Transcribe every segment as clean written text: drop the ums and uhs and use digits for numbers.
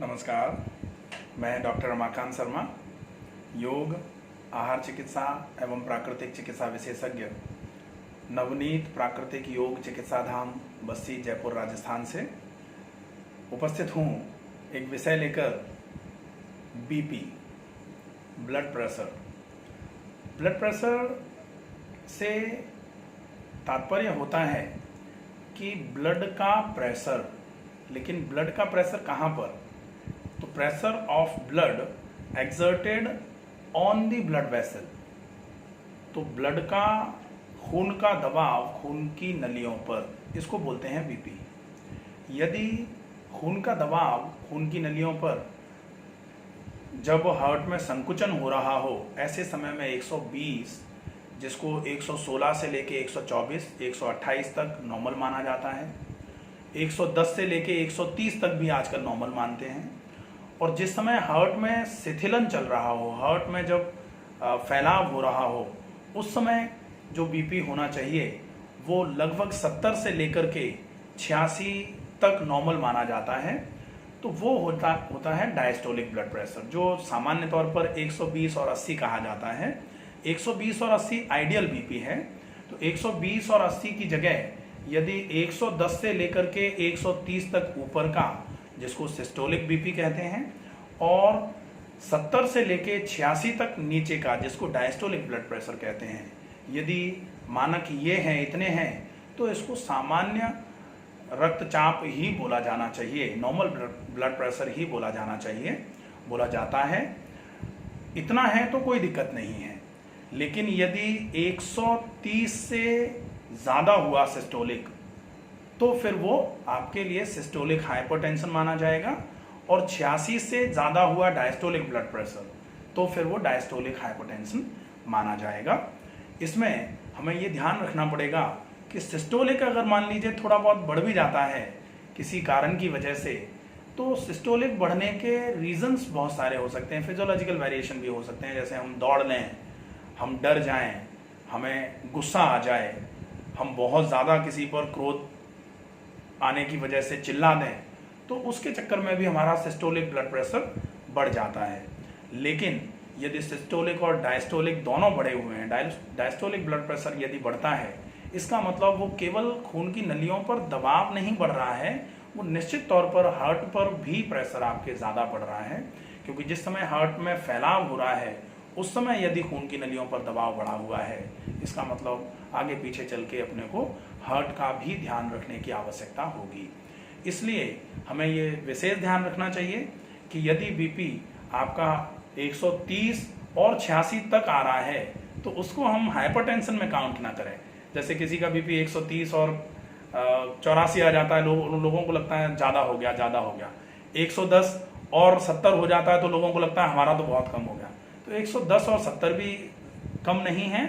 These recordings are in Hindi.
नमस्कार, मैं डॉक्टर रमाकांत शर्मा, योग, आहार चिकित्सा एवं प्राकृतिक चिकित्सा विशेषज्ञ, नवनीत प्राकृतिक योग चिकित्सा धाम, बस्ती, जयपुर, राजस्थान से उपस्थित हूँ एक विषय लेकर। BP, blood pressure. Blood pressure से तात्पर्य होता है कि ब्लड का प्रेशर, लेकिन ब्लड का प्रेशर कहाँ पर? तो pressure of blood exerted on the blood vessel. तो ब्लड का, खून का दबाव खून की नलियों पर, इसको बोलते हैं बीपी। यदि खून का दबाव खून की नलियों पर जब हार्ट में संकुचन हो रहा हो, ऐसे समय में 120, जिसको 116 से लेके 124, 128 तक नॉर्मल माना जाता है, 110 से लेके 130 तक भी आजकल नॉर्मल मानते हैं। और जिस समय हार्ट में शिथिलन चल रहा हो, हार्ट में जब फैलाव हो रहा हो, उस समय जो बीपी होना चाहिए वो लगभग 70 से लेकर के 86 तक नॉर्मल माना जाता है। तो वो होता है डायस्टोलिक ब्लड प्रेशर, जो सामान्य तौर पर 120 और 80 कहा जाता है। 120 और 80 आइडियल बीपी है। तो 120 और 80 की जगह यदि 110 से लेकर के 130 तक ऊपर का, जिसको सिस्टोलिक बीपी कहते हैं, और 70 से लेके 86 तक नीचे का, जिसको डायस्टोलिक ब्लड प्रेशर कहते हैं, यदि मानक ये हैं, इतने हैं, तो इसको सामान्य रक्तचाप ही बोला जाना चाहिए, नॉर्मल ब्लड प्रेशर ही बोला जाना चाहिए, बोला जाता है। इतना है तो कोई दिक्कत नहीं है। लेकिन यदि 130 से ज़्यादा हुआ सिस्टोलिक, तो फिर वो आपके लिए सिस्टोलिक हाइपरटेंशन माना जाएगा। और 86 से ज़्यादा हुआ डायस्टोलिक ब्लड प्रेशर, तो फिर वो डायस्टोलिक हाइपरटेंशन माना जाएगा। इसमें हमें ये ध्यान रखना पड़ेगा कि सिस्टोलिक अगर मान लीजिए थोड़ा बहुत बढ़ भी जाता है किसी कारण की वजह से, तो सिस्टोलिक बढ़ने के रीजंस बहुत सारे हो सकते हैं, फिजियोलॉजिकल वेरिएशन भी हो सकते हैं। जैसे हम दौड़ लें, हम डर जाएं, हमें गुस्सा आ जाए, हम बहुत ज़्यादा किसी पर क्रोध आने की वजह से चिल्ला दें, तो उसके चक्कर में भी हमारा सिस्टोलिक ब्लड प्रेशर बढ़ जाता है। लेकिन यदि सिस्टोलिक और डायस्टोलिक दोनों बढ़े हुए हैं, डायस्टोलिक ब्लड प्रेशर यदि बढ़ता है, इसका मतलब वो केवल खून की नलियों पर दबाव नहीं बढ़ रहा है, वो निश्चित तौर पर हार्ट पर भी प्रेशर आपके ज़्यादा बढ़ रहा है। क्योंकि जिस समय हार्ट में फैलाव हो रहा है, उस समय यदि खून की नलियों पर दबाव बढ़ा हुआ है, इसका मतलब आगे पीछे चल के अपने को हार्ट का भी ध्यान रखने की आवश्यकता होगी। इसलिए हमें ये विशेष ध्यान रखना चाहिए कि यदि बीपी आपका 130 और 86 तक आ रहा है, तो उसको हम हाइपरटेंशन में काउंट ना करें। जैसे किसी का बीपी 130 और 84 आ जाता है, लोगों को लगता है ज़्यादा हो गया। 110 और 70 हो जाता है तो लोगों को लगता है हमारा तो बहुत कम हो गया। तो 110 और 70 भी कम नहीं है,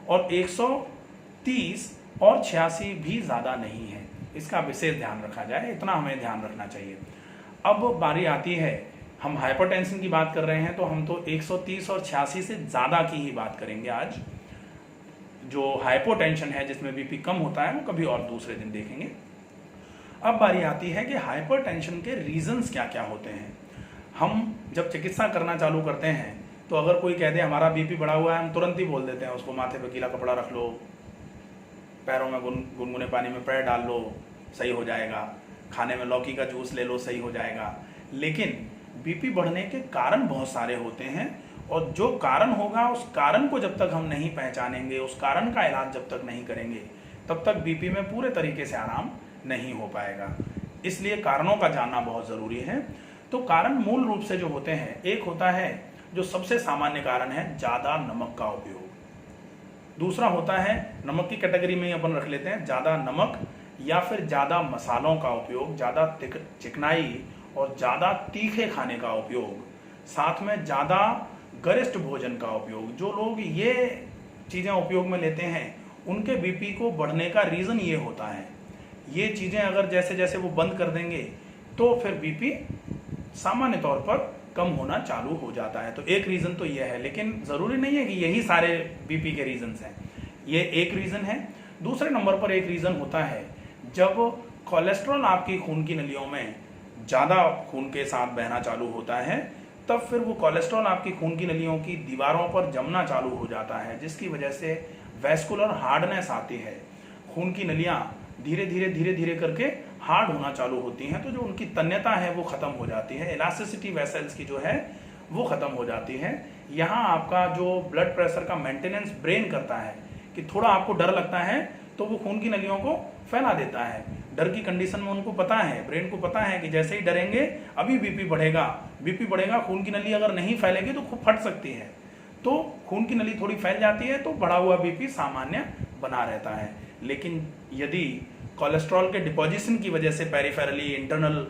और 130 और 86 भी ज़्यादा नहीं है। इसका विशेष ध्यान रखा जाए, इतना हमें ध्यान रखना चाहिए। अब बारी आती है, हम हाइपरटेंशन की बात कर रहे हैं, तो हम तो 130 और 86 से ज़्यादा की ही बात करेंगे आज। जो हाइपोटेंशन है, जिसमें बीपी कम होता है, वो कभी और दूसरे दिन देखेंगे। अब बारी आती है कि हाइपरटेंशन के रीजंस क्या क्या होते हैं। हम जब चिकित्सा करना चालू करते हैं, तो अगर कोई कह दे हमारा बीपी बढ़ा हुआ है, हम तुरंत ही बोल देते हैं उसको, माथे पे गीला कपड़ा रख लो, पैरों में गुनगुने पानी में पैर डाल लो, सही हो जाएगा, खाने में लौकी का जूस ले लो, सही हो जाएगा। लेकिन बीपी बढ़ने के कारण बहुत सारे होते हैं, और जो कारण होगा, उस कारण को जब तक हम नहीं पहचानेंगे, उस कारण का इलाज जब तक नहीं करेंगे, तब तक बीपी में पूरे तरीके से आराम नहीं हो पाएगा। इसलिए कारणों का जानना बहुत ज़रूरी है। तो कारण मूल रूप से जो होते हैं, एक होता है जो सबसे सामान्य कारण है, ज़्यादा नमक का उपयोग। दूसरा होता है, नमक की कैटेगरी में ही अपन रख लेते हैं, ज़्यादा नमक या फिर ज़्यादा मसालों का उपयोग, ज़्यादा चिकनाई और ज़्यादा तीखे खाने का उपयोग, साथ में ज़्यादा गरिष्ठ भोजन का उपयोग। जो लोग ये चीज़ें उपयोग में लेते हैं, उनके बीपी को बढ़ने का रीज़न ये होता है। ये चीज़ें अगर जैसे जैसे वो बंद कर देंगे, तो फिर बीपी सामान्य तौर पर कम होना चालू हो जाता है। तो एक रीज़न तो ये है, लेकिन ज़रूरी नहीं है कि यही सारे बीपी के रीजंस हैं। ये एक रीज़न है। दूसरे नंबर पर एक रीज़न होता है जब कोलेस्ट्रॉल आपकी खून की नलियों में ज़्यादा खून के साथ बहना चालू होता है, तब फिर वो कोलेस्ट्रॉल आपकी खून की नलियों की दीवारों पर जमना चालू हो जाता है, जिसकी वजह से वैस्कुलर हार्डनेस आती है। खून की नलियाँ धीरे धीरे करके हार्ड होना चालू होती हैं, तो जो उनकी तन्यता है वो खत्म हो जाती है, इलास्टिसिटी वेसल्स की जो है वो खत्म हो जाती है। यहाँ आपका जो ब्लड प्रेशर का मेंटेनेंस ब्रेन करता है कि थोड़ा आपको डर लगता है तो वो खून की नलियों को फैला देता है। डर की कंडीशन में उनको पता है, ब्रेन को पता है कि जैसे ही डरेंगे अभी बीपी बढ़ेगा, खून की नली अगर नहीं फैलेगी तो खूब फट सकती है, तो खून की नली थोड़ी फैल जाती है तो बढ़ा हुआ बीपी सामान्य बना रहता है। लेकिन यदि कोलेस्ट्रॉल के डिपोजिशन की वजह से पेरिफेरली इंटरनल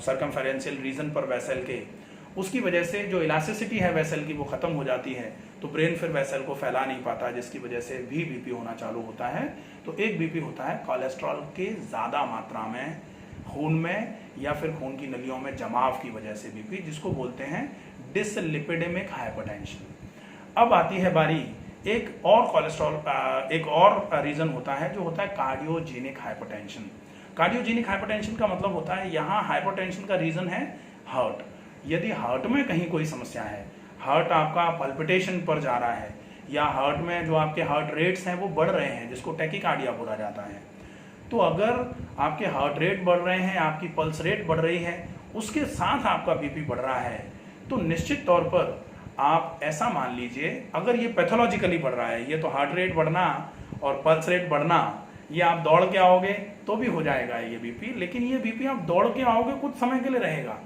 सर्कमफेरेंशियल रीजन पर वेसल के, उसकी वजह से जो इलास्टिसिटी है वेसल की वो खत्म हो जाती है, तो ब्रेन फिर वेसल को फैला नहीं पाता, जिसकी वजह से भी बीपी होना चालू होता है। तो एक बीपी होता है कोलेस्ट्रॉल के ज़्यादा मात्रा में खून में या फिर खून की नलियों में जमाव की वजह से बीपी, जिसको बोलते हैं डिसलिपिडेमिक हाइपरटेंशन। अब आती है बारी एक और कोलेस्ट्रॉल एक और रीजन होता है जो होता है कार्डियोजेनिक हाइपरटेंशन। कार्डियोजेनिक हाइपरटेंशन का मतलब होता है यहाँ हाइपरटेंशन का रीजन है हार्ट। यदि हार्ट में कहीं कोई समस्या है, हार्ट आपका पल्पिटेशन पर जा रहा है, या हार्ट में जो आपके हार्ट रेट्स हैं वो बढ़ रहे हैं, जिसको टैकीकार्डिया बोला जाता है, तो अगर आपके हार्ट रेट बढ़ रहे हैं, आपकी पल्स रेट बढ़ रही है, उसके साथ आपका बीपी बढ़ रहा है, तो निश्चित तौर पर आप ऐसा मान लीजिए, अगर ये पैथोलॉजिकली बढ़ रहा है, ये तो हार्ट रेट बढ़ना और पल्स रेट बढ़ना, ये आप दौड़ के आओगे तो भी हो जाएगा ये बीपी, लेकिन ये बीपी आप दौड़ के आओगे कुछ समय के लिए रहेगा,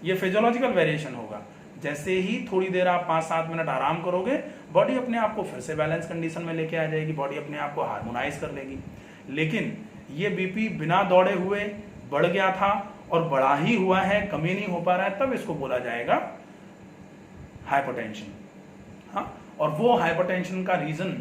ये फिजियोलॉजिकल वेरिएशन होगा। जैसे ही थोड़ी देर आप 5-7 मिनट आराम करोगे, बॉडी अपने आप को फिर से बैलेंस कंडीशन में लेके आ जाएगी, बॉडी अपने आप को हार्मोनाइज कर लेगी। लेकिन ये बीपी बिना दौड़े हुए बढ़ गया था और बढ़ा ही हुआ है, कमी नहीं हो पा रहा है, तब इसको बोला जाएगा हाइपरटेंशन। हाँ, और वो हाइपरटेंशन का रीजन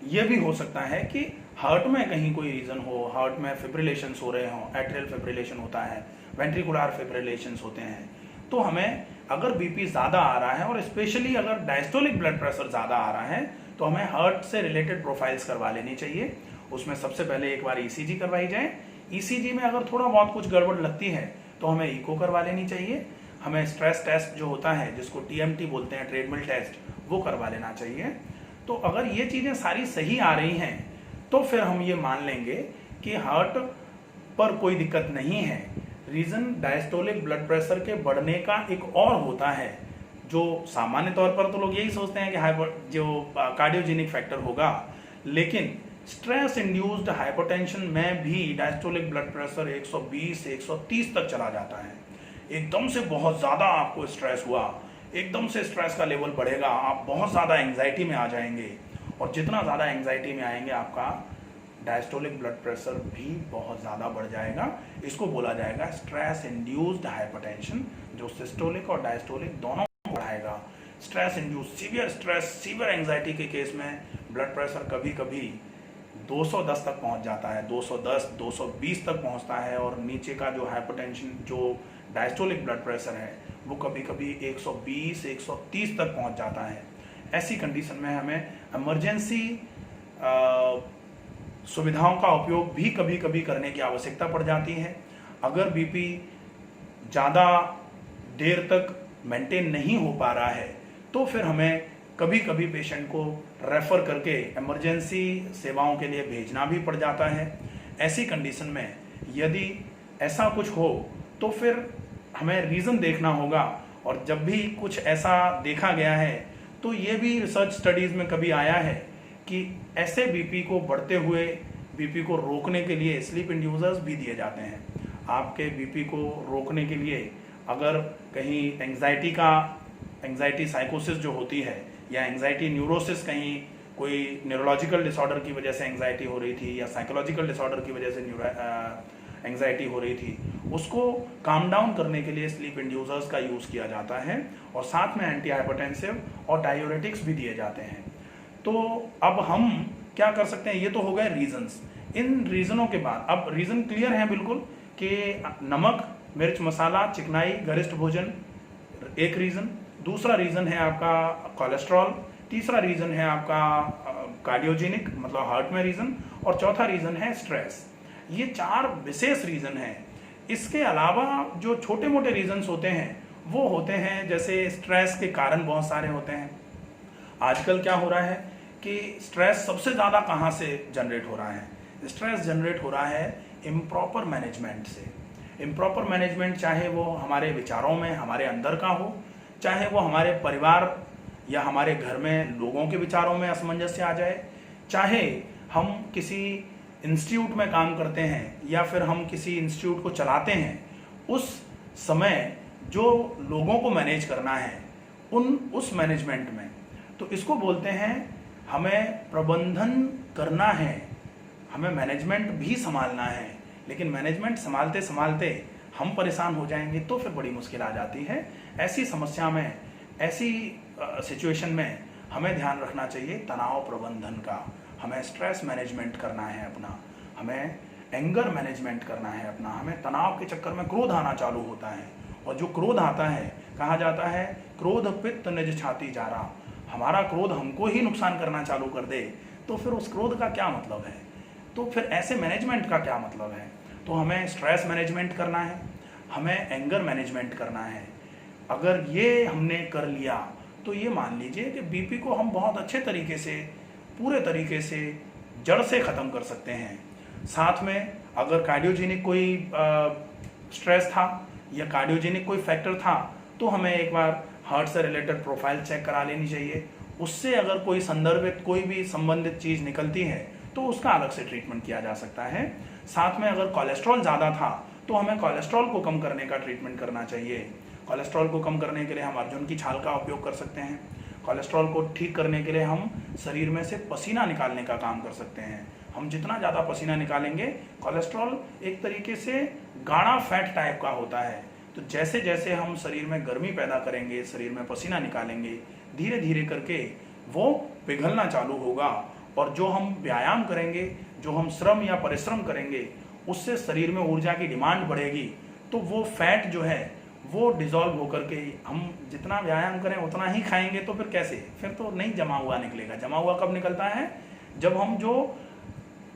ये भी हो सकता है कि हार्ट में कहीं कोई रीजन हो, हार्ट में फिब्रिलेशंस हो रहे हो, एट्रियल फिब्रिलेशन होता है, वेंट्रिकुलर फिब्रिलेशंस होते हैं, तो हमें अगर बीपी ज़्यादा आ रहा है और स्पेशली अगर डायस्टोलिक ब्लड प्रेशर ज़्यादा आ रहा है, तो हमें हार्ट से रिलेटेड प्रोफाइल्स करवा लेनी चाहिए। उसमें सबसे पहले एक बार ईसीजी करवाई जाए, ईसीजी में अगर थोड़ा बहुत कुछ गड़बड़ लगती है तो हमें इको करवा लेनी चाहिए, हमें स्ट्रेस टेस्ट जो होता है जिसको टीएमटी बोलते हैं, ट्रेडमिल टेस्ट, वो करवा लेना चाहिए। तो अगर ये चीज़ें सारी सही आ रही हैं तो फिर हम ये मान लेंगे कि हार्ट पर कोई दिक्कत नहीं है। रीज़न डायस्टोलिक ब्लड प्रेशर के बढ़ने का एक और होता है, जो सामान्य तौर पर तो लोग यही सोचते हैं कि जो कार्डियोजेनिक फैक्टर होगा, लेकिन स्ट्रेस इंड्यूस्ड हाइपरटेंशन में भी डायस्टोलिक ब्लड प्रेशर 120 से 130 तक चला जाता है। एकदम से बहुत ज़्यादा आपको स्ट्रेस हुआ, एकदम से स्ट्रेस का लेवल बढ़ेगा, आप बहुत ज़्यादा एंग्जाइटी में आ जाएंगे, और जितना ज़्यादा एंग्जाइटी में आएंगे आपका डायस्टोलिक ब्लड प्रेशर भी बहुत ज़्यादा बढ़ जाएगा। इसको बोला जाएगा स्ट्रेस इंड्यूस्ड हाइपरटेंशन, जो सिस्टोलिक और डायस्टोलिक दोनों को बढ़ाएगा। Stress induced severe stress, severe anxiety के केस में ब्लड प्रेशर कभी कभी 210 तक पहुंच जाता है, 210, 220 तक पहुंचता है, और नीचे का जो हाइपरटेंशन जो डायस्टोलिक ब्लड प्रेशर है वो कभी कभी 120, 130 तक पहुंच जाता है। ऐसी कंडीशन में हमें इमरजेंसी सुविधाओं का उपयोग भी कभी कभी करने की आवश्यकता पड़ जाती है। अगर बीपी ज़्यादा देर तक मेंटेन नहीं हो पा रहा है तो फिर हमें कभी कभी पेशेंट को रेफर करके इमरजेंसी सेवाओं के लिए भेजना भी पड़ जाता है। ऐसी कंडीशन में यदि ऐसा कुछ हो तो फिर हमें रीज़न देखना होगा, और जब भी कुछ ऐसा देखा गया है तो ये भी रिसर्च स्टडीज़ में कभी आया है कि ऐसे बीपी को बढ़ते हुए बीपी को रोकने के लिए स्लीप इंड्यूसर्स भी दिए जाते हैं। आपके बीपी को रोकने के लिए अगर कहीं एंग्जाइटी साइकोसिस जो होती है, या एंग्जाइटी न्यूरोसिस, कहीं कोई न्यूरोलॉजिकल डिसऑर्डर की वजह से एंग्जाइटी हो रही थी, या साइकोलॉजिकल डिसऑर्डर की वजह से एंग्जाइटी हो रही थी, उसको काम डाउन करने के लिए स्लीप इंड्यूसर्स का यूज़ किया जाता है, और साथ में एंटी हाइपरटेंसिव और डायूरेटिक्स भी दिए जाते हैं। तो अब हम क्या कर सकते हैं, ये तो हो गए रीजंस। इन रीजनों के बाद अब रीजन क्लियर है बिल्कुल कि नमक, मिर्च, मसाला, चिकनाई, गरिष्ठ भोजन एक रीजन, दूसरा रीजन है आपका कोलेस्ट्रॉल, तीसरा रीजन है आपका कार्डियोजेनिक मतलब हार्ट में रीजन, और चौथा रीजन है स्ट्रेस। ये 4 विशेष रीजन हैं इसके अलावा जो छोटे मोटे रीजंस होते हैं वो होते हैं, जैसे स्ट्रेस के कारण बहुत सारे होते हैं। आजकल क्या हो रहा है कि स्ट्रेस सबसे ज़्यादा कहाँ से जनरेट हो रहा है? स्ट्रेस जनरेट हो रहा है इम्प्रॉपर मैनेजमेंट से। इम्प्रॉपर मैनेजमेंट चाहे वो हमारे विचारों में, हमारे अंदर का हो, चाहे वो हमारे परिवार या हमारे घर में लोगों के विचारों में असमंजस्य आ जाए, चाहे हम किसी इंस्टीट्यूट में काम करते हैं या फिर हम किसी इंस्टीट्यूट को चलाते हैं, उस समय जो लोगों को मैनेज करना है उस मैनेजमेंट में, तो इसको बोलते हैं हमें प्रबंधन करना है, हमें मैनेजमेंट भी संभालना है। लेकिन मैनेजमेंट संभालते संभालते हम परेशान हो जाएंगे तो फिर बड़ी मुश्किल आ जाती है। ऐसी समस्या में, ऐसी सिचुएशन में हमें ध्यान रखना चाहिए तनाव प्रबंधन का। हमें स्ट्रेस मैनेजमेंट करना है अपना, हमें एंगर मैनेजमेंट करना है अपना। हमें तनाव के चक्कर में क्रोध आना चालू होता है, और जो क्रोध आता है, कहा जाता है क्रोध पित्त निज छाती जा रहा। हमारा क्रोध हमको ही नुकसान करना चालू कर दे तो फिर उस क्रोध का क्या मतलब है? तो फिर ऐसे मैनेजमेंट का क्या मतलब है? तो हमें स्ट्रेस मैनेजमेंट करना है, हमें एंगर मैनेजमेंट करना है। अगर ये हमने कर लिया तो ये मान लीजिए कि बीपी को हम बहुत अच्छे तरीके से, पूरे तरीके से जड़ से ख़त्म कर सकते हैं। साथ में अगर कार्डियोजेनिक कोई स्ट्रेस था या कार्डियोजेनिक कोई फैक्टर था तो हमें एक बार हार्ट से रिलेटेड प्रोफाइल चेक करा लेनी चाहिए। उससे अगर कोई संदर्भित, कोई भी संबंधित चीज़ निकलती है तो उसका अलग से ट्रीटमेंट किया जा सकता है। साथ में अगर कोलेस्ट्रॉल ज़्यादा था तो हमें कोलेस्ट्रॉल को कम करने का ट्रीटमेंट करना चाहिए। कोलेस्ट्रॉल को कम करने के लिए हम अर्जुन की छाल का उपयोग कर सकते हैं। कोलेस्ट्रॉल को ठीक करने के लिए हम शरीर में से पसीना निकालने का काम कर सकते हैं। हम जितना ज़्यादा पसीना निकालेंगे, कोलेस्ट्रॉल एक तरीके से गाढ़ा फैट टाइप का होता है, तो जैसे जैसे हम शरीर में गर्मी पैदा करेंगे, शरीर में पसीना निकालेंगे, धीरे धीरे करके वो पिघलना चालू होगा। और जो हम व्यायाम करेंगे, जो हम श्रम या परिश्रम करेंगे, उससे शरीर में ऊर्जा की डिमांड बढ़ेगी। तो वो फैट जो है वो डिजॉल्व होकर के, हम जितना व्यायाम करें उतना ही खाएंगे तो फिर कैसे? फिर तो नहीं जमा हुआ निकलेगा। जमा हुआ कब निकलता है? जब हम जो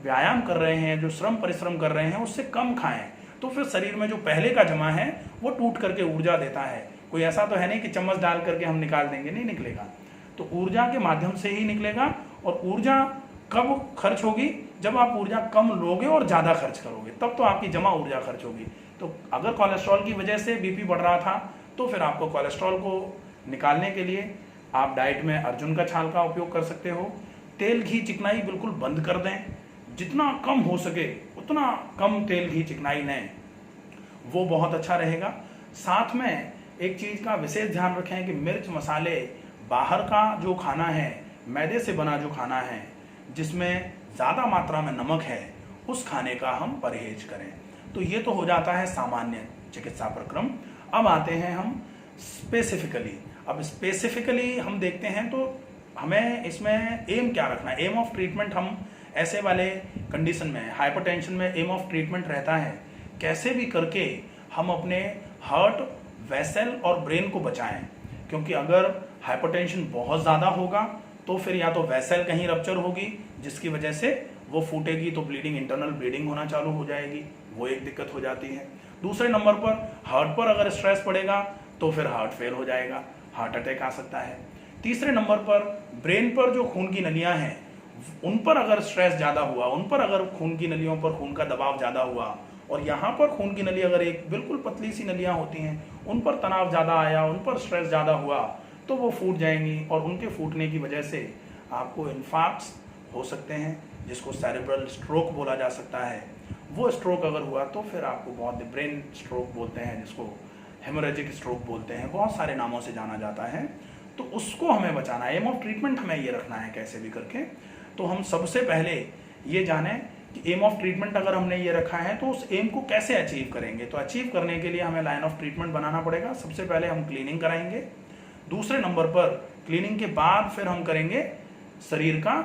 व्यायाम कर रहे हैं, जो श्रम परिश्रम कर रहे हैं, उससे कम खाएं, तो फिर शरीर में जो पहले का जमा है वो टूट करके ऊर्जा देता है। कोई ऐसा तो है नहीं कि चम्मच डाल करके हम निकाल देंगे, नहीं निकलेगा। तो ऊर्जा के माध्यम से ही निकलेगा। और ऊर्जा कब खर्च होगी? जब आप ऊर्जा कम लोगे और ज़्यादा खर्च करोगे, तब तो आपकी जमा ऊर्जा खर्च होगी। तो अगर कोलेस्ट्रॉल की वजह से बीपी बढ़ रहा था तो फिर आपको कोलेस्ट्रॉल को निकालने के लिए आप डाइट में अर्जुन का छाल का उपयोग कर सकते हो। तेल घी चिकनाई बिल्कुल बंद कर दें, जितना कम हो सके उतना कम तेल घी चिकनाई लें, वो बहुत अच्छा रहेगा। साथ में एक चीज़ का विशेष ध्यान रखें कि मिर्च मसाले, बाहर का जो खाना है, मैदे से बना जो खाना है, जिसमें ज़्यादा मात्रा में नमक है, उस खाने का हम परहेज करें। तो ये तो हो जाता है सामान्य चिकित्सा प्रक्रम। अब आते हैं हम स्पेसिफिकली। अब स्पेसिफिकली हम देखते हैं तो हमें इसमें एम क्या रखना है? एम ऑफ ट्रीटमेंट हम ऐसे वाले कंडीशन में, हाइपरटेंशन में एम ऑफ ट्रीटमेंट रहता है कैसे भी करके हम अपने हार्ट, वेसल और ब्रेन को बचाएं। क्योंकि अगर हाइपरटेंशन बहुत ज़्यादा होगा तो फिर या तो वेसल कहीं रप्चर होगी जिसकी वजह से वो फूटेगी, तो ब्लीडिंग, इंटरनल ब्लीडिंग होना चालू हो जाएगी, वो एक दिक्कत हो जाती है। दूसरे नंबर पर हार्ट पर अगर स्ट्रेस पड़ेगा तो फिर हार्ट फेल हो जाएगा, हार्ट अटैक आ सकता है। तीसरे नंबर पर ब्रेन पर जो खून की नलियां हैं उन पर अगर स्ट्रेस ज़्यादा हुआ, उन पर अगर खून की नलियों पर खून का दबाव ज़्यादा हुआ, और यहाँ पर खून की नली अगर एक बिल्कुल पतली सी नलियाँ होती हैं, उन पर तनाव ज़्यादा आया, उन पर स्ट्रेस ज़्यादा हुआ तो वो फूट जाएंगी, और उनके फूटने की वजह से आपको इन्फार्क्ट्स हो सकते हैं, जिसको सेरेब्रल स्ट्रोक बोला जा सकता है। वो स्ट्रोक अगर हुआ तो फिर आपको बहुत, ब्रेन स्ट्रोक बोलते हैं जिसको, हेमोरेजिक स्ट्रोक बोलते हैं, बहुत सारे नामों से जाना जाता है। तो उसको हमें बचाना है। एम ऑफ ट्रीटमेंट हमें ये रखना है कैसे भी करके। तो हम सबसे पहले ये जाने कि एम ऑफ ट्रीटमेंट अगर हमने ये रखा है तो उस एम को कैसे अचीव करेंगे। तो अचीव करने के लिए हमें लाइन ऑफ ट्रीटमेंट बनाना पड़ेगा। सबसे पहले हम क्लीनिंग कराएंगे, दूसरे नंबर पर क्लीनिंग के बाद फिर हम करेंगे शरीर का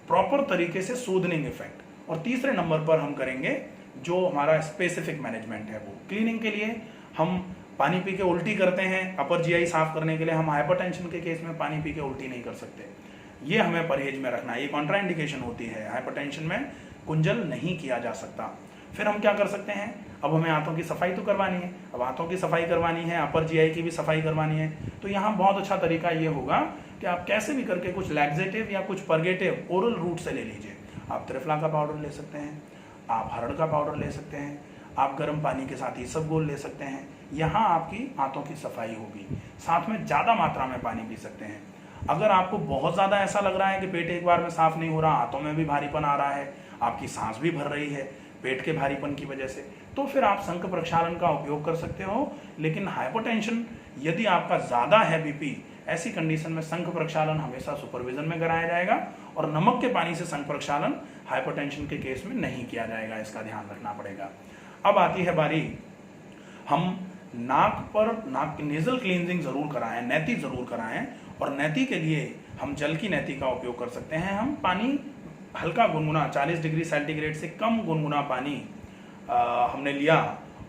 प्रॉपर तरीके से सूदनिंग इफेक्ट, और तीसरे नंबर पर हम करेंगे जो हमारा स्पेसिफिक मैनेजमेंट है। वो क्लीनिंग के लिए हम पानी पी के उल्टी करते हैं, अपर जीआई साफ करने के लिए। हम हाइपरटेंशन के केस में पानी पी के उल्टी नहीं कर सकते, ये हमें परहेज में रखना है। ये कॉन्ट्राइंडिकेशन होती है, हाइपरटेंशन में कुंजल नहीं किया जा सकता। फिर हम क्या कर सकते हैं, अब हमें आंतों की सफाई तो करवानी है, अब आंतों की सफाई करवानी है, अपर जीआई की भी सफाई करवानी है, तो यहाँ बहुत अच्छा तरीका ये होगा कि आप कैसे भी करके कुछ लैक्सेटिव या कुछ पर्गेटिव ओरल रूट से ले लीजिए। आप त्रिफला का पाउडर ले सकते हैं, आप हरड़ का पाउडर ले सकते हैं, आप गर्म पानी के साथ इसबगोल ले सकते हैं। यहाँ आपकी आंतों की सफाई होगी। साथ में ज़्यादा मात्रा में पानी पी सकते हैं। अगर आपको बहुत ज़्यादा ऐसा लग रहा है कि पेट एक बार में साफ नहीं हो रहा, आंतों में भी भारीपन आ रहा है, आपकी सांस भी भर रही है पेट के भारीपन की वजह से, तो फिर आप शंख प्रक्षालन का उपयोग कर सकते हो। लेकिन हाइपोटेंशन यदि आपका ज़्यादा है, बीपी, ऐसी कंडीशन में शंख प्रक्षालन हमेशा सुपरविजन में कराया जाएगा और नमक के पानी से शंख प्रक्षालन हाइपोटेंशन के केस में नहीं किया जाएगा, इसका ध्यान रखना पड़ेगा। अब आती है बारी, हम नाक की नेजल क्लींजिंग जरूर कराएं, नैती जरूर कराएं, और नैती के लिए हम जल की नैती का उपयोग कर सकते हैं। हम पानी हल्का गुनगुना 40 डिग्री सेंटीग्रेड से कम गुनगुना पानी हमने लिया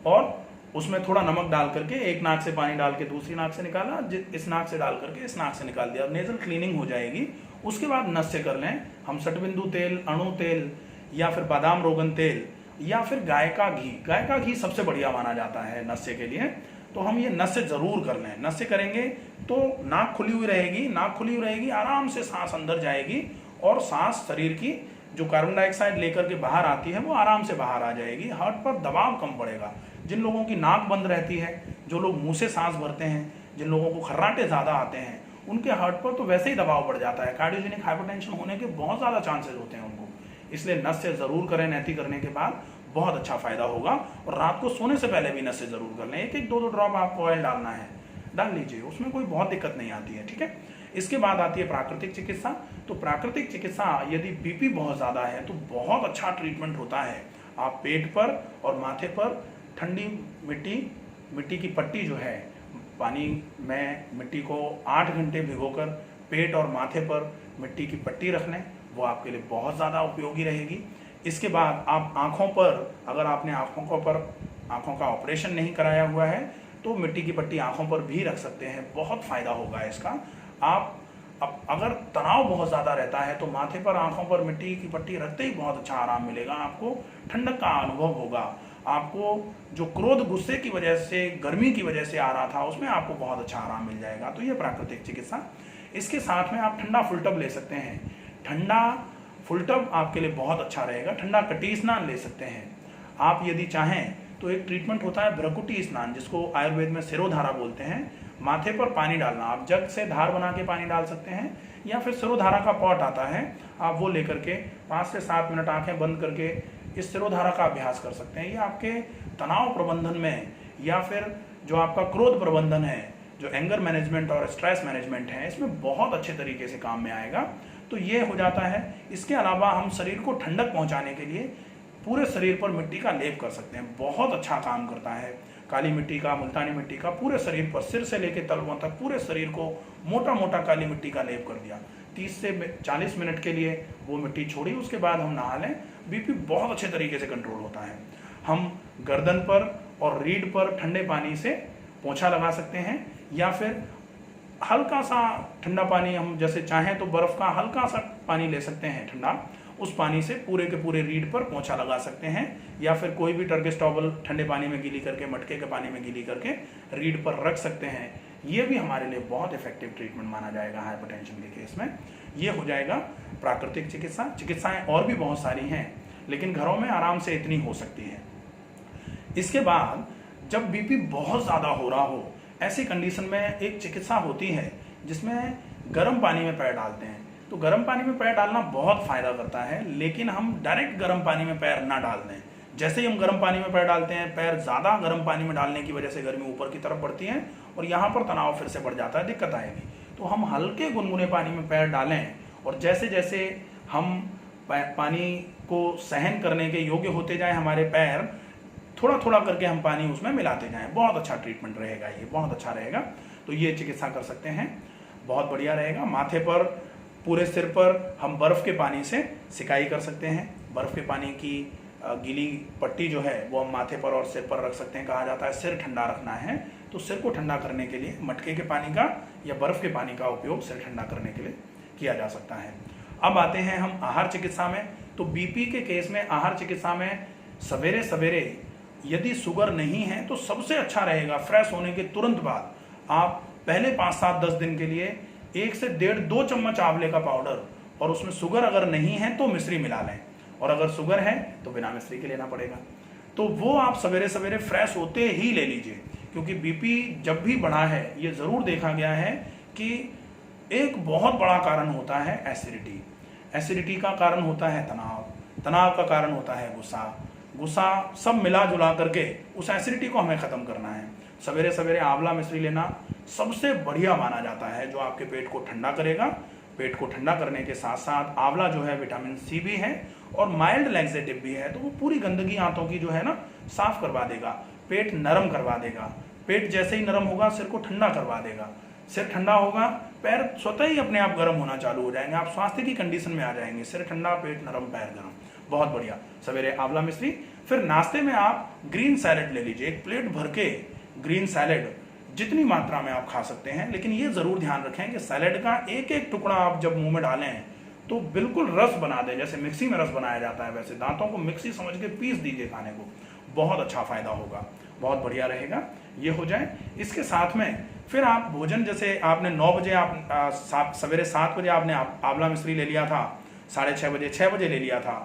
और उसमें थोड़ा नमक डाल करके एक नाक से पानी डाल के दूसरी नाक से निकाला, इस नाक से डाल करके इस नाक से निकाल दिया, नेजल क्लीनिंग हो जाएगी। उसके बाद नस से कर लें हम सटबिंदु तेल, अणु तेल, या फिर बादाम रोगन तेल, या फिर गाय का घी सबसे बढ़िया माना जाता है नस्से के लिए। तो हम ये नस से जरूर कर लें। नस से करेंगे तो नाक खुली हुई रहेगी, आराम से सांस अंदर जाएगी और सांस शरीर की जो कार्बन डाइऑक्साइड लेकर के बाहर आती है वो आराम से बाहर आ जाएगी। हार्ट पर दबाव कम पड़ेगा। जिन लोगों की नाक बंद रहती है, जो लोग मुंह से सांस भरते हैं, जिन लोगों को खर्राटे ज्यादा आते हैं, उनके हार्ट पर तो वैसे ही दबाव बढ़ जाता है। कार्डियोजेनिक हाइपरटेंशन होने के बहुत ज्यादा चांसेस होते हैं उनको। इसलिए नस से जरूर करें, नैती करने के बाद बहुत अच्छा फायदा होगा। और रात को सोने से पहले भी नस से जरूर कर लें। 1-2 ड्रॉप आपको ऑयल डालना है, डाल लीजिए, उसमें कोई बहुत दिक्कत नहीं आती है। ठीक है। इसके बाद आती है प्राकृतिक चिकित्सा। तो प्राकृतिक चिकित्सा, यदि बीपी बहुत ज्यादा है तो बहुत अच्छा ट्रीटमेंट होता है। आप पेट पर और माथे पर ठंडी मिट्टी की पट्टी जो है, पानी में मिट्टी को 8 घंटे भिगोकर पेट और माथे पर मिट्टी की पट्टी रख लें, वो आपके लिए बहुत ज़्यादा उपयोगी रहेगी। इसके बाद आप आँखों पर, अगर आपने आँखों का ऑपरेशन नहीं कराया हुआ है तो मिट्टी की पट्टी आँखों पर भी रख सकते हैं, बहुत फायदा होगा इसका। आप अगर तनाव बहुत ज़्यादा रहता है तो माथे पर, आँखों पर मिट्टी की पट्टी रखते ही बहुत अच्छा आराम मिलेगा। आपको ठंडक का अनुभव होगा। आपको जो क्रोध, गुस्से की वजह से, गर्मी की वजह से आ रहा था, उसमें आपको बहुत अच्छा आराम मिल जाएगा। तो ये प्राकृतिक चिकित्सा। इसके साथ में आप ठंडा फुल टब ले सकते हैं। ठंडा फुल टब आपके लिए बहुत अच्छा रहेगा। ठंडा कटी स्नान ले सकते हैं। आप यदि चाहें तो एक ट्रीटमेंट होता है भ्रकुटी स्नान, जिसको आयुर्वेद में सिरोधारा बोलते हैं। माथे पर पानी डालना, आप जग से धार बना के पानी डाल सकते हैं, या फिर सिरोधारा का पॉट आता है, आप वो लेकर के 5 से 7 मिनट आंखें बंद करके इस सिरोधारा का अभ्यास कर सकते हैं। ये आपके तनाव प्रबंधन में, या फिर जो आपका क्रोध प्रबंधन है, जो एंगर मैनेजमेंट और स्ट्रेस मैनेजमेंट है, इसमें बहुत अच्छे तरीके से काम में आएगा। तो ये हो जाता है। इसके अलावा हम शरीर को ठंडक पहुंचाने के लिए पूरे शरीर पर मिट्टी का लेप कर सकते हैं, बहुत अच्छा काम करता है। काली मिट्टी का, मुल्तानी मिट्टी का पूरे शरीर पर, सिर से लेकर तलवों तक पूरे शरीर को मोटा मोटा काली मिट्टी का लेप कर दिया। 30 से 40 मिनट के लिए वो मिट्टी छोड़ी, उसके बाद हम नहा लें। बीपी बहुत अच्छे तरीके से कंट्रोल होता है। हम गर्दन पर और रीढ़ पर ठंडे पानी से पोंछा लगा सकते हैं, या फिर हल्का सा ठंडा पानी, हम जैसे चाहें तो बर्फ का हल्का सा पानी ले सकते हैं ठंडा, उस पानी से पूरे के पूरे रीढ़ पर पोंछा लगा सकते हैं, या फिर कोई भी टर्किश टॉवल ठंडे पानी में गीली करके, मटके के पानी में गीली करके रीढ़ पर रख सकते हैं। ये भी हमारे लिए बहुत इफेक्टिव ट्रीटमेंट माना जाएगा हाइपरटेंशन के केस में। ये हो जाएगा प्राकृतिक चिकित्सा। चिकित्साएं और भी बहुत सारी हैं, लेकिन घरों में आराम से इतनी हो सकती है। इसके बाद जब बीपी बहुत ज़्यादा हो रहा हो, ऐसी कंडीशन में एक चिकित्सा होती है जिसमें गर्म पानी में पैर डालते हैं। तो गर्म पानी में पैर डालना बहुत फायदा करता है, लेकिन हम डायरेक्ट गर्म पानी में पैर ना डाल दें। जैसे ही हम गर्म पानी में पैर डालते हैं, पैर ज़्यादा गर्म पानी में डालने की वजह से गर्मी ऊपर की तरफ बढ़ती है और यहाँ पर तनाव फिर से बढ़ जाता है, दिक्कत आएगी। तो हम हल्के गुनगुने पानी में पैर डालें, और जैसे जैसे हम पानी को सहन करने के योग्य होते जाएं हमारे पैर, थोड़ा थोड़ा करके हम पानी उसमें मिलाते जाएं। बहुत अच्छा ट्रीटमेंट रहेगा, ये बहुत अच्छा रहेगा। तो ये चिकित्सा कर सकते हैं, बहुत बढ़िया रहेगा। माथे पर, पूरे सिर पर हम बर्फ के पानी से सिकाई कर सकते हैं। बर्फ के पानी की गीली पट्टी जो है वो हम माथे पर और सिर पर रख सकते हैं। कहा जाता है सिर ठंडा रखना है, तो सिर को ठंडा करने के लिए मटके के पानी का या बर्फ के पानी का उपयोग सिर ठंडा करने के लिए किया जा सकता है। अब आते हैं हम आहार चिकित्सा में। तो बीपी के केस में आहार चिकित्सा में सवेरे सवेरे यदि शुगर नहीं है तो सबसे अच्छा रहेगा फ्रेश होने के तुरंत बाद आप पहले 5, 7, 10 दिन के लिए 1 से 1.5-2 चम्मच आंवले का पाउडर, और उसमें शुगर अगर नहीं है तो मिश्री मिला लें, और अगर शुगर है तो बिना मिश्री के लेना पड़ेगा। तो वो आप सवेरे सवेरे फ्रेश होते ही ले लीजिए, क्योंकि बीपी जब भी बढ़ा है ये जरूर देखा गया है कि एक बहुत बड़ा कारण होता है एसिडिटी। एसिडिटी का कारण होता है तनाव, तनाव का कारण होता है गुस्सा, गुस्सा, सब मिला जुला करके उस एसिडिटी को हमें खत्म करना है। सवेरे सवेरे आंवला मिश्री लेना सबसे बढ़िया माना जाता है, जो आपके पेट को ठंडा करेगा। पेट को ठंडा करने के साथ साथ आंवला जो है विटामिन सी भी है और माइल्ड लैक्सेटिव भी है, तो वो पूरी गंदगी आंतों की जो है ना साफ करवा देगा, पेट नरम करवा देगा। पेट जैसे ही नरम होगा सिर को ठंडा करवा देगा, सिर ठंडा होगा पैर स्वतः ही अपने आप गर्म होना चालू हो जाएंगे, आप स्वास्थ्य की कंडीशन में आ जाएंगे। सिर ठंडा, पेट नरम, पैर गर्म, बहुत बढ़िया। सवेरे आंवला मिश्री। फिर नाश्ते में आप ग्रीन सैलेड ले लीजिए, एक प्लेट भर के ग्रीन सैलेड जितनी मात्रा में आप खा सकते हैं, लेकिन ये जरूर ध्यान रखें कि सैलेड का एक एक टुकड़ा आप जब मुंह में डालें तो बिल्कुल रस बना दें, जैसे मिक्सी में रस बनाया जाता है वैसे दांतों को मिक्सी समझ के पीस दीजिए खाने को, बहुत अच्छा फायदा होगा, बहुत बढ़िया रहेगा। ये हो जाए, इसके साथ में फिर आप भोजन, जैसे आपने 9 बजे आप सवेरे 7 बजे आपने आंवला मिश्री ले लिया था, 6:30 बजे 6 बजे ले लिया था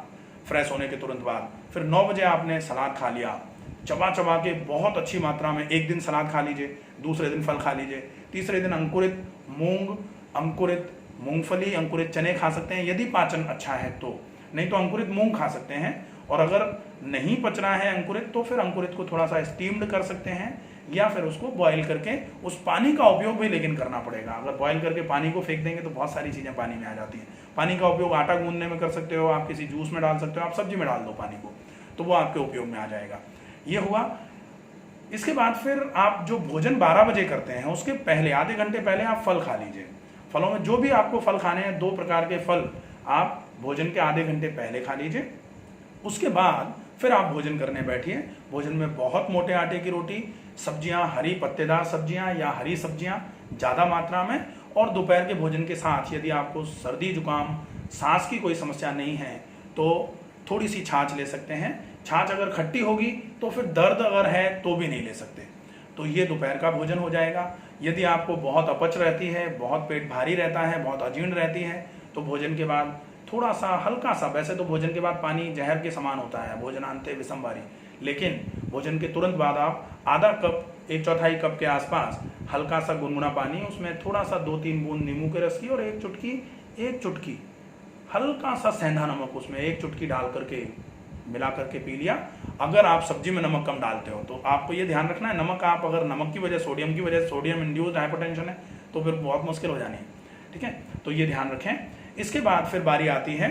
फ्रेश होने के तुरंत बाद, फिर 9 बजे आपने सलाद खा लिया, चबा चबा के बहुत अच्छी मात्रा में। एक दिन सलाद खा लीजिए, दूसरे दिन फल खा लीजिए, तीसरे दिन अंकुरित मूंग, अंकुरित मूंगफली, अंकुरित चने खा सकते हैं यदि पाचन अच्छा है तो, नहीं तो अंकुरित मूंग खा सकते हैं। और अगर नहीं पच रहा है अंकुरित तो फिर अंकुरित को थोड़ा सा स्टीम्ड कर सकते हैं, या फिर उसको बॉईल करके उस पानी का उपयोग भी लेकिन करना पड़ेगा। अगर बॉईल करके पानी को फेंक देंगे तो बहुत सारी चीजें पानी में आ जाती हैं। पानी का उपयोग आटा गूंदने में कर सकते हो, आप किसी जूस में डाल सकते हो, आप सब्जी में डाल दो पानी को, तो वो आपके उपयोग में आ जाएगा। ये हुआ। इसके बाद फिर आप जो भोजन 12 बजे करते हैं उसके पहले आधे घंटे पहले आप फल खा लीजिए। फलों में जो भी आपको फल खाने हैं, 2 प्रकार के फल आप भोजन के आधे घंटे पहले खा लीजिए। उसके बाद फिर आप भोजन करने बैठिए। भोजन में बहुत मोटे आटे की रोटी, सब्जियां, हरी पत्तेदार सब्जियां या हरी सब्जियां ज़्यादा मात्रा में, और दोपहर के भोजन के साथ यदि आपको सर्दी जुकाम सांस की कोई समस्या नहीं है तो थोड़ी सी छाछ ले सकते हैं। छाछ अगर खट्टी होगी तो फिर दर्द अगर है तो भी नहीं ले सकते। तो ये दोपहर का भोजन हो जाएगा। यदि आपको बहुत अपच रहती है, बहुत पेट भारी रहता है, बहुत अजीर्ण रहती है, तो भोजन के बाद थोड़ा सा हल्का सा, वैसे तो भोजन के बाद पानी जहर के समान होता है, भोजनांते विषमवारी, लेकिन भोजन के तुरंत बाद आप आधा कप, 1/4 कप के आसपास हल्का सा गुनगुना पानी, उसमें थोड़ा सा 2-3 बूंद नींबू के रस की और एक चुटकी हल्का सा सेंधा नमक, उसमें 1 चुटकी डाल करके मिला करके पी लिया। अगर आप सब्जी में नमक कम डालते हो तो आपको ये ध्यान रखना है, नमक आप अगर नमक की वजह, सोडियम की वजह, सोडियम इंड्यूस्ड हाइपरटेंशन है तो फिर बहुत मुश्किल हो जानी है, ठीक है, तो ये ध्यान रखें। इसके बाद फिर बारी आती है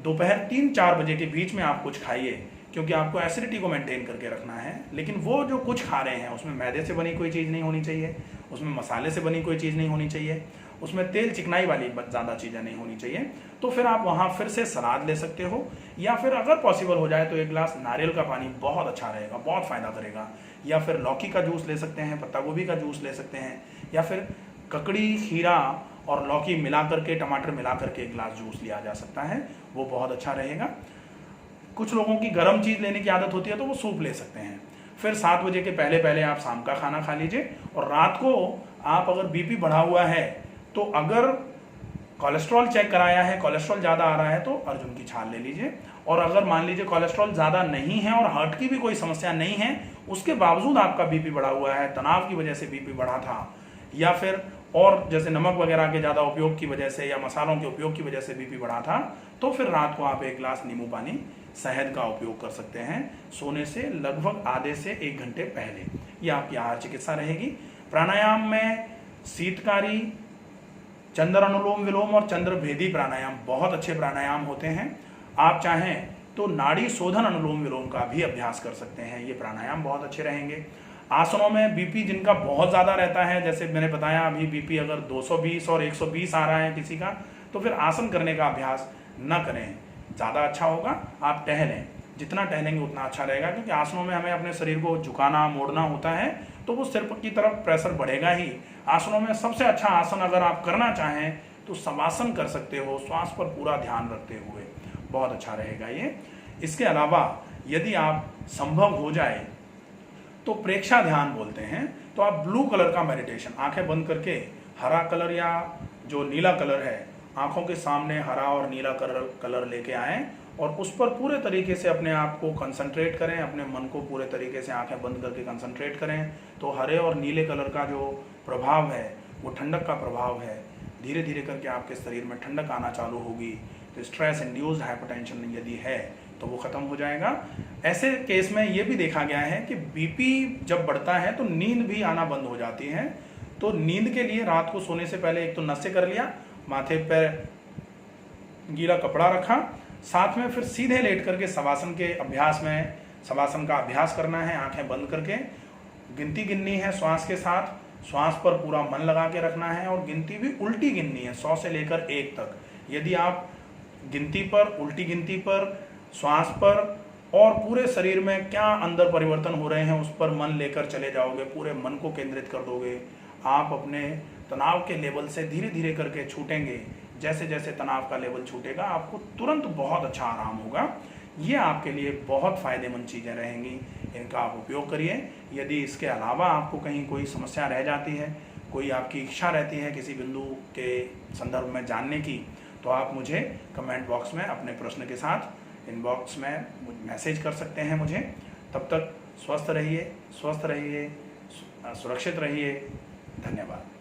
दोपहर 3-4 बजे के बीच में आप कुछ खाइए, क्योंकि आपको एसिडिटी को मेंटेन करके रखना है। लेकिन वो जो कुछ खा रहे हैं उसमें मैदे से बनी कोई चीज़ नहीं होनी चाहिए, उसमें मसाले से बनी कोई चीज़ नहीं होनी चाहिए, उसमें तेल चिकनाई वाली ज़्यादा चीज़ें नहीं होनी चाहिए। तो फिर आप वहाँ फिर से सलाद ले सकते हो, या फिर अगर पॉसिबल हो जाए तो 1 गिलास नारियल का पानी बहुत अच्छा रहेगा, बहुत फ़ायदा करेगा। या फिर लौकी का जूस ले सकते हैं, पत्ता गोभी का जूस ले सकते हैं, या फिर ककड़ी, खीरा और लौकी मिला करके, टमाटर मिला करके 1 गिलास जूस लिया जा सकता है, वो बहुत अच्छा रहेगा। कुछ लोगों की गर्म चीज़ लेने की आदत होती है तो वो सूप ले सकते हैं। फिर 7 बजे के पहले पहले आप शाम का खाना खा लीजिए। और रात को आप अगर बीपी बढ़ा हुआ है तो अगर कोलेस्ट्रॉल चेक कराया है, कोलेस्ट्रॉल ज़्यादा आ रहा है तो अर्जुन की छाल ले लीजिए। और अगर मान लीजिए कोलेस्ट्रॉल ज़्यादा नहीं है और हार्ट की भी कोई समस्या नहीं है, उसके बावजूद आपका बीपी बढ़ा हुआ है, तनाव की वजह से बीपी बढ़ा था, या फिर और जैसे नमक वगैरह के ज़्यादा उपयोग की वजह से या मसालों के उपयोग की वजह से बीपी बढ़ा था, तो फिर रात को आप 1 गिलास नींबू पानी, शहद का उपयोग कर सकते हैं सोने से लगभग आधे से 1 घंटे पहले। ये आपकी आहार चिकित्सा रहेगी। प्राणायाम में शीतकारी, चंद्र अनुलोम विलोम और चंद्र भेदी प्राणायाम बहुत अच्छे प्राणायाम होते हैं। आप चाहें तो नाड़ी शोधन अनुलोम विलोम का भी अभ्यास कर सकते हैं, ये प्राणायाम बहुत अच्छे रहेंगे। आसनों में बीपी जिनका बहुत ज़्यादा रहता है, जैसे मैंने बताया अभी बीपी अगर 220 और 120 आ रहा है किसी का, तो फिर आसन करने का अभ्यास न करें, ज़्यादा अच्छा होगा। आप टहलें, जितना टहलेंगे उतना अच्छा रहेगा, क्योंकि आसनों में हमें अपने शरीर को झुकाना, मोड़ना होता है, तो वो सिर की तरफ प्रेशर बढ़ेगा ही। आसनों में सबसे अच्छा आसन अगर आप करना चाहें तो शवासन कर सकते हो, श्वास पर पूरा ध्यान रखते हुए, बहुत अच्छा रहेगा ये। इसके अलावा यदि आप संभव हो जाए तो प्रेक्षा ध्यान बोलते हैं। तो आप ब्लू कलर का मेडिटेशन, आंखें बंद करके हरा कलर या जो नीला कलर है, आंखों के सामने हरा और नीला कलर लेके आएं और उस पर पूरे तरीके से अपने आप को कंसंट्रेट करें, अपने मन को पूरे तरीके से आंखें बंद करके कंसंट्रेट करें। तो हरे और नीले कलर का जो प्रभाव है वो ठंडक का प्रभाव है। धीरे धीरे करके आपके शरीर में ठंडक आना चालू होगी। तो स्ट्रेस इंड्यूस्ड हाइपरटेंशन यदि है तो वो खत्म हो जाएगा। ऐसे केस में ये भी देखा गया है कि बीपी जब बढ़ता है तो नींद भी आना बंद हो जाती है। तो नींद के लिए रात को सोने से पहले एक तो नस्य कर लिया, माथे पर गीला कपड़ा रखा, साथ में फिर सीधे लेट करके शवासन के अभ्यास में शवासन का अभ्यास करना है। आंखें बंद करके गिनती गिननी है, श्वास के साथ श्वास पर पूरा मन लगा के रखना है और गिनती भी उल्टी गिननी है 100 से लेकर 1 तक। यदि आप गिनती पर, उल्टी गिनती पर, श्वास पर और पूरे शरीर में क्या अंदर परिवर्तन हो रहे हैं उस पर मन लेकर चले जाओगे, पूरे मन को केंद्रित कर दोगे, आप अपने तनाव के लेवल से धीरे धीरे करके छूटेंगे। जैसे जैसे तनाव का लेवल छूटेगा आपको तुरंत बहुत अच्छा आराम होगा। ये आपके लिए बहुत फ़ायदेमंद चीज़ें रहेंगी, इनका आप उपयोग करिए। यदि इसके अलावा आपको कहीं कोई समस्या रह जाती है, कोई आपकी इच्छा रहती है किसी बिंदु के संदर्भ में जानने की, तो आप मुझे कमेंट बॉक्स में अपने प्रश्न के साथ इनबॉक्स में मैसेज कर सकते हैं मुझे। तब तक स्वस्थ रहिए, सुरक्षित रहिए। धन्यवाद।